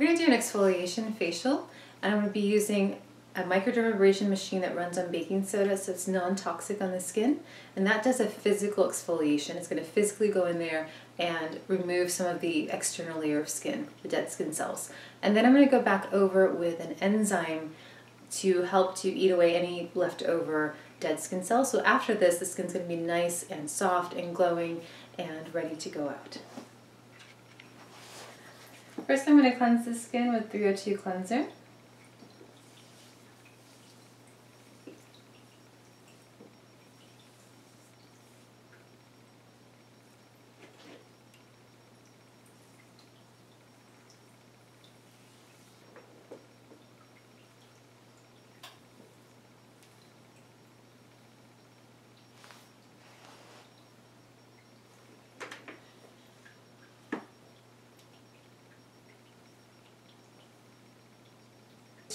We're going to do an exfoliation facial, and I'm going to be using a microdermabrasion machine that runs on baking soda, so it's non-toxic on the skin, and that does a physical exfoliation. It's going to physically go in there and remove some of the external layer of skin, the dead skin cells. And then I'm going to go back over with an enzyme to help to eat away any leftover dead skin cells. So after this, the skin's going to be nice and soft and glowing and ready to go out. First, I'm going to cleanse the skin with 302 cleanser.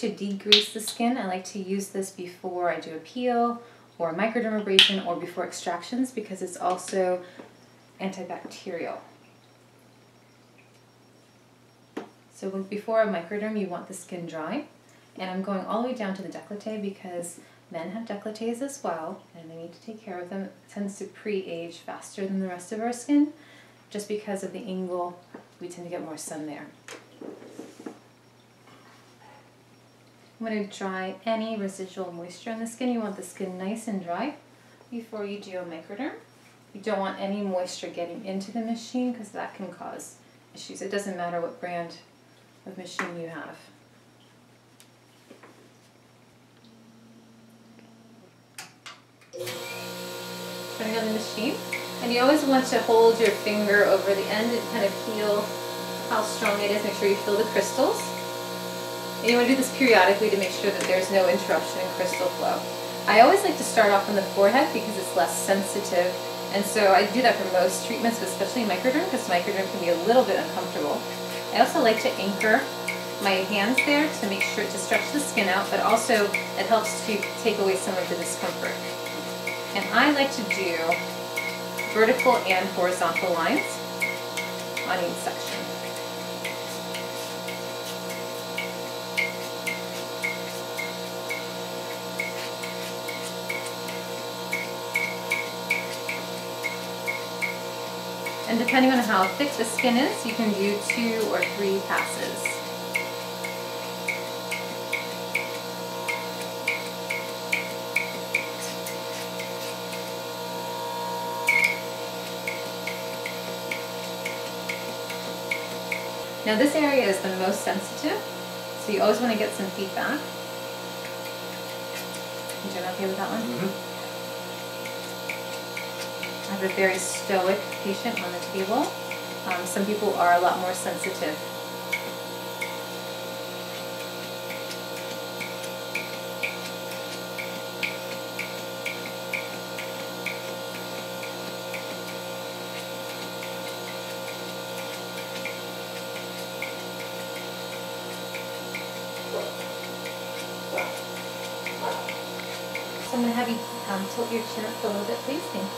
To degrease the skin, I like to use this before I do a peel or microdermabrasion or before extractions because it's also antibacterial. So before a microderm, you want the skin dry. And I'm going all the way down to the décolleté because men have décolletés as well and they need to take care of them. It tends to pre-age faster than the rest of our skin. Just because of the angle, we tend to get more sun there. I'm going to dry any residual moisture in the skin. You want the skin nice and dry before you do a microderm. You don't want any moisture getting into the machine because that can cause issues. It doesn't matter what brand of machine you have. Turning on the machine, and you always want to hold your finger over the end and kind of feel how strong it is. Make sure you feel the crystals. And you want to do this periodically to make sure that there's no interruption in crystal flow. I always like to start off on the forehead because it's less sensitive, and so I do that for most treatments, but especially microderm, because microderm can be a little bit uncomfortable. I also like to anchor my hands there to make sure to stretch the skin out, but also it helps to take away some of the discomfort. And I like to do vertical and horizontal lines on each section. And depending on how thick the skin is, you can do 2 or 3 passes. Now this area is the most sensitive, so you always want to get some feedback. You doing okay with that one? Mm-hmm. I have a very stoic patient on the table. Some people are a lot more sensitive. So I'm going to have you tilt your chin up a little bit, please. Thank you.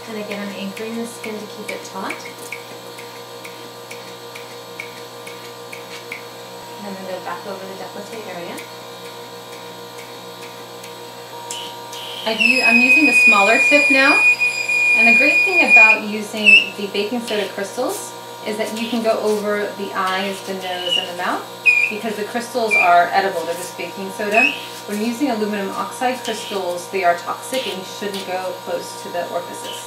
And again, I'm anchoring the skin to keep it taut. And I'm going to go back over the décolleté area. I'm using the smaller tip now. And the great thing about using the baking soda crystals is that you can go over the eyes, the nose, and the mouth because the crystals are edible. They're just baking soda. When using aluminum oxide crystals, they are toxic and you shouldn't go close to the orifices.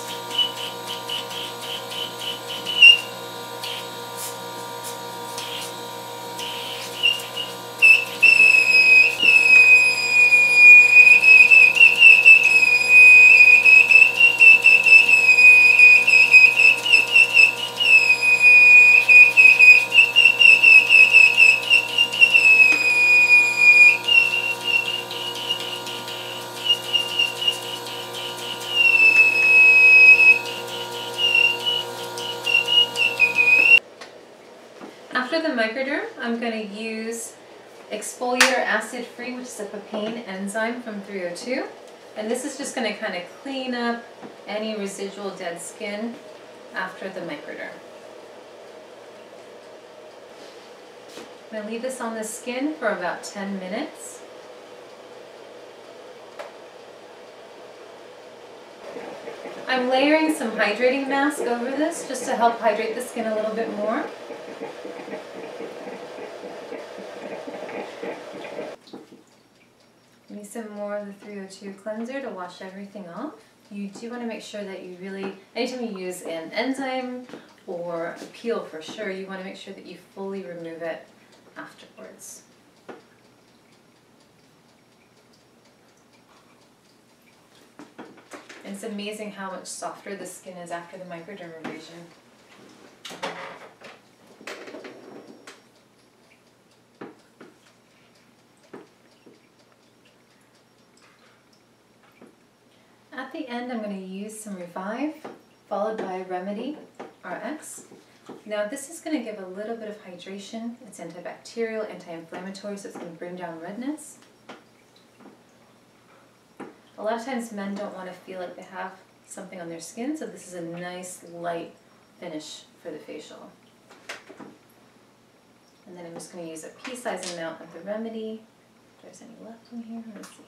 After the microderm, I'm going to use Exfoliator acid free, which is a papain enzyme from 302. And this is just going to kind of clean up any residual dead skin after the Microderm. I'm going to leave this on the skin for about 10 minutes. I'm layering some hydrating mask over this just to help hydrate the skin a little bit more. Need some more of the 302 cleanser to wash everything off. You do want to make sure that you really, anytime you use an enzyme or a peel for sure, you want to make sure that you fully remove it afterwards. And it's amazing how much softer the skin is after the microdermabrasion. At the end, I'm going to use some Revive, followed by Remedy RX. Now this is going to give a little bit of hydration. It's antibacterial, anti-inflammatory, so it's going to bring down redness. A lot of times men don't want to feel like they have something on their skin, so this is a nice light finish for the facial. And then I'm just going to use a pea-sized amount of the Remedy. If there's any left in here, let's see.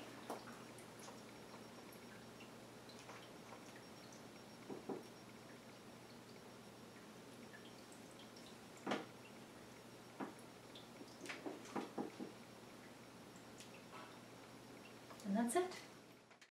And that's it.